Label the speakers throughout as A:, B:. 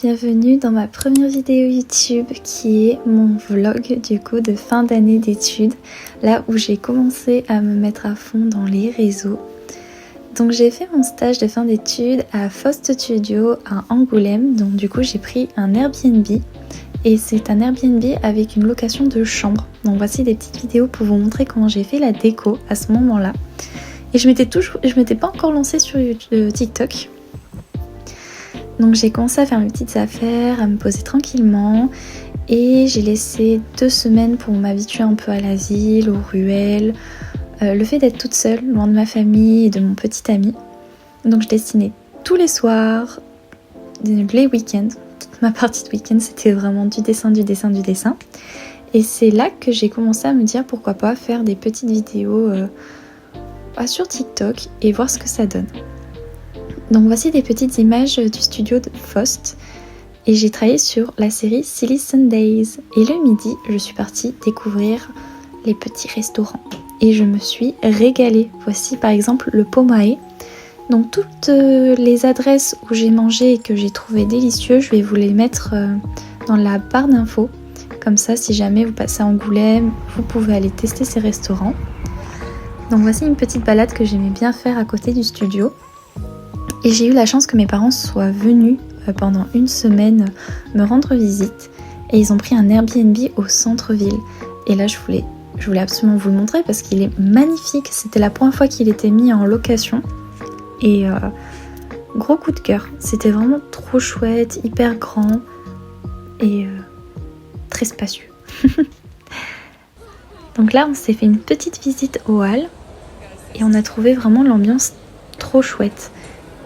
A: bienvenue dans ma première vidéo YouTube qui est mon vlog du coup de fin d'année d'études, là où j'ai commencé à me mettre à fond dans les réseaux. Donc j'ai fait mon stage de fin d'études à Faust Studio à Angoulême, donc du coup j'ai pris un Airbnb et c'est un Airbnb avec une location de chambre. Donc voici des petites vidéos pour vous montrer comment j'ai fait la déco à ce moment-là. Et je m'étais pas encore lancée sur TikTok. Donc j'ai commencé à faire mes petites affaires, à me poser tranquillement et j'ai laissé 2 semaines pour m'habituer un peu à la ville, aux ruelles, le fait d'être toute seule, loin de ma famille et de mon petit ami. Donc je dessinais tous les soirs, les week-ends, toute ma partie de week-end c'était vraiment du dessin. Et c'est là que j'ai commencé à me dire pourquoi pas faire des petites vidéos sur TikTok et voir ce que ça donne. Donc voici des petites images du studio de Faust et j'ai travaillé sur la série Silly Sundays. Et le midi, je suis partie découvrir les petits restaurants et je me suis régalée. Voici par exemple le Pomae. Donc toutes les adresses où j'ai mangé et que j'ai trouvé délicieux, je vais vous les mettre dans la barre d'infos. Comme ça, si jamais vous passez à Angoulême, vous pouvez aller tester ces restaurants. Donc voici une petite balade que j'aimais bien faire à côté du studio. Et j'ai eu la chance que mes parents soient venus pendant 1 semaine me rendre visite. Et ils ont pris un Airbnb au centre-ville. Et là, je voulais absolument vous le montrer parce qu'il est magnifique. C'était la première fois qu'il était mis en location. Et gros coup de cœur. C'était vraiment trop chouette, hyper grand et très spacieux. Donc là, on s'est fait une petite visite au hall. Et on a trouvé vraiment l'ambiance trop chouette.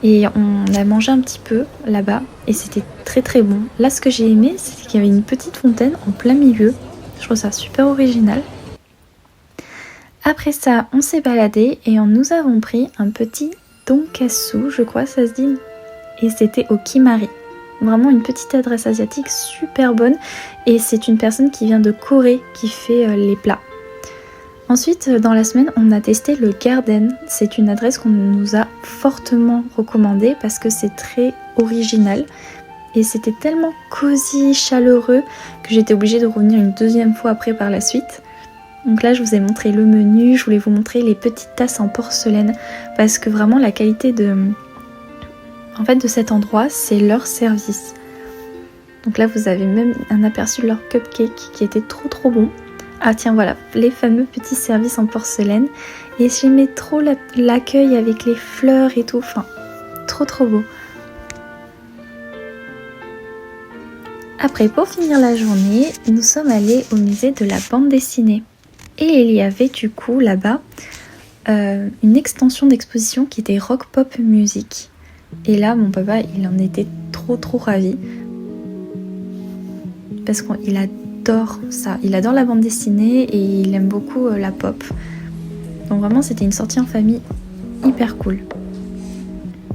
A: Et on a mangé un petit peu là-bas et c'était très très bon. Là, ce que j'ai aimé, c'est qu'il y avait une petite fontaine en plein milieu. Je trouve ça super original. Après ça, on s'est baladé et nous avons pris un petit tonkatsu, je crois ça se dit. Et c'était au Kimari. Vraiment une petite adresse asiatique super bonne. Et c'est une personne qui vient de Corée qui fait les plats. Ensuite, dans la semaine, on a testé le Garden. C'est une adresse qu'on nous a fortement recommandée parce que c'est très original. Et c'était tellement cosy, chaleureux que j'étais obligée de revenir une 2e fois après par la suite. Donc là, je vous ai montré le menu, je voulais vous montrer les petites tasses en porcelaine parce que vraiment la qualité de cet endroit, c'est leur service. Donc là, vous avez même un aperçu de leur cupcake qui était trop trop bon. Ah tiens voilà, les fameux petits services en porcelaine. Et j'aimais trop l'accueil avec les fleurs et tout, enfin, trop trop beau. Après, pour finir la journée, nous sommes allés au musée de la bande dessinée. Et il y avait du coup là-bas une extension d'exposition qui était Rock Pop Music. Et là, mon papa, il en était trop trop ravi. Parce qu'il adore ça, il adore la bande dessinée et il aime beaucoup la pop. Donc vraiment c'était une sortie en famille hyper cool.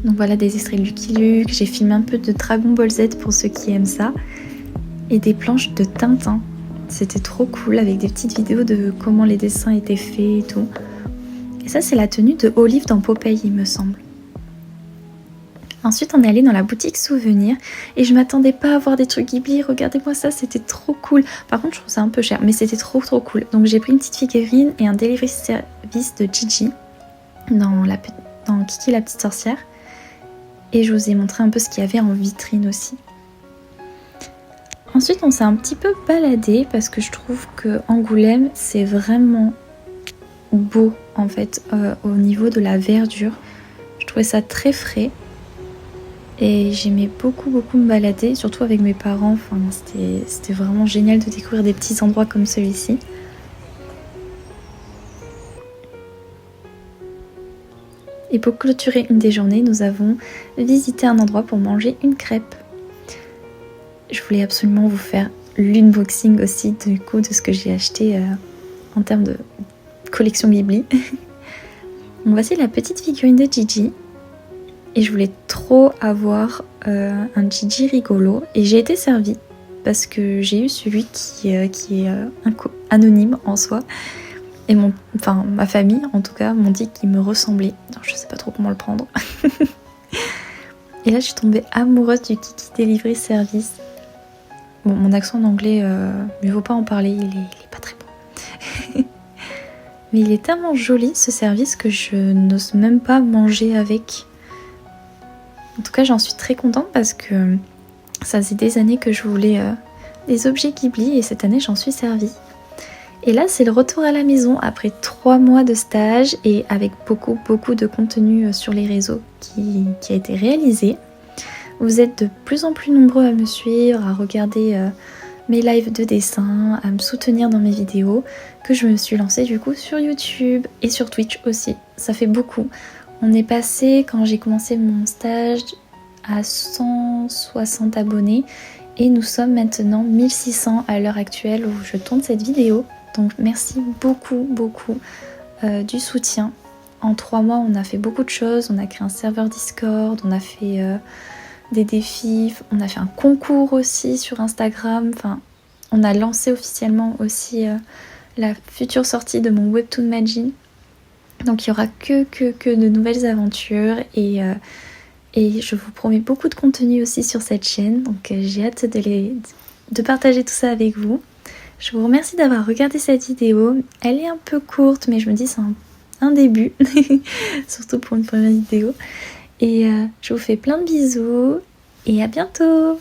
A: Donc voilà des extraits de Lucky Luke, j'ai filmé un peu de Dragon Ball Z pour ceux qui aiment ça. Et des planches de Tintin. C'était trop cool avec des petites vidéos de comment les dessins étaient faits et tout. Et ça c'est la tenue de Olive dans Popeye il me semble. Ensuite, on est allé dans la boutique souvenirs et je m'attendais pas à voir des trucs Ghibli. Regardez-moi ça, c'était trop cool. Par contre, je trouve ça un peu cher, mais c'était trop trop cool. Donc j'ai pris une petite figurine et un delivery service de Gigi dans Kiki la petite sorcière. Et je vous ai montré un peu ce qu'il y avait en vitrine aussi. Ensuite, on s'est un petit peu baladé parce que je trouve que Angoulême, c'est vraiment beau en fait au niveau de la verdure. Je trouvais ça très frais. Et j'aimais beaucoup me balader, surtout avec mes parents. Enfin, c'était vraiment génial de découvrir des petits endroits comme celui-ci. Et pour clôturer une des journées, nous avons visité un endroit pour manger une crêpe. Je voulais absolument vous faire l'unboxing aussi du coup de ce que j'ai acheté en termes de collection Ghibli. Donc voici la petite figurine de Gigi. Et je voulais trop avoir un Gigi rigolo. Et j'ai été servie parce que j'ai eu celui qui est anonyme en soi. Et ma famille en tout cas m'ont dit qu'il me ressemblait. Alors, je sais pas trop comment le prendre. Et là je suis tombée amoureuse du Kiki Delivery Service. Bon, mon accent en anglais, mieux vaut pas en parler, il est pas très bon. Mais il est tellement joli ce service que je n'ose même pas manger avec. En tout cas j'en suis très contente parce que ça faisait des années que je voulais des objets Ghibli et cette année j'en suis servie. Et là c'est le retour à la maison après 3 mois de stage et avec beaucoup de contenu sur les réseaux qui a été réalisé. Vous êtes de plus en plus nombreux à me suivre, à regarder mes lives de dessin, à me soutenir dans mes vidéos, que je me suis lancée du coup sur YouTube et sur Twitch aussi. Ça fait beaucoup. On est passé, quand j'ai commencé mon stage, à 160 abonnés et nous sommes maintenant 1600 à l'heure actuelle où je tourne cette vidéo. Donc merci beaucoup du soutien. En 3 mois on a fait beaucoup de choses, on a créé un serveur Discord, on a fait des défis, on a fait un concours aussi sur Instagram, enfin on a lancé officiellement aussi la future sortie de mon Webtoon Magi. Donc il n'y aura que de nouvelles aventures et je vous promets beaucoup de contenu aussi sur cette chaîne, donc j'ai hâte de partager tout ça avec vous. Je vous remercie d'avoir regardé cette vidéo. Elle est un peu courte, mais je me dis c'est un début, surtout pour une première vidéo. Et je vous fais plein de bisous et à bientôt!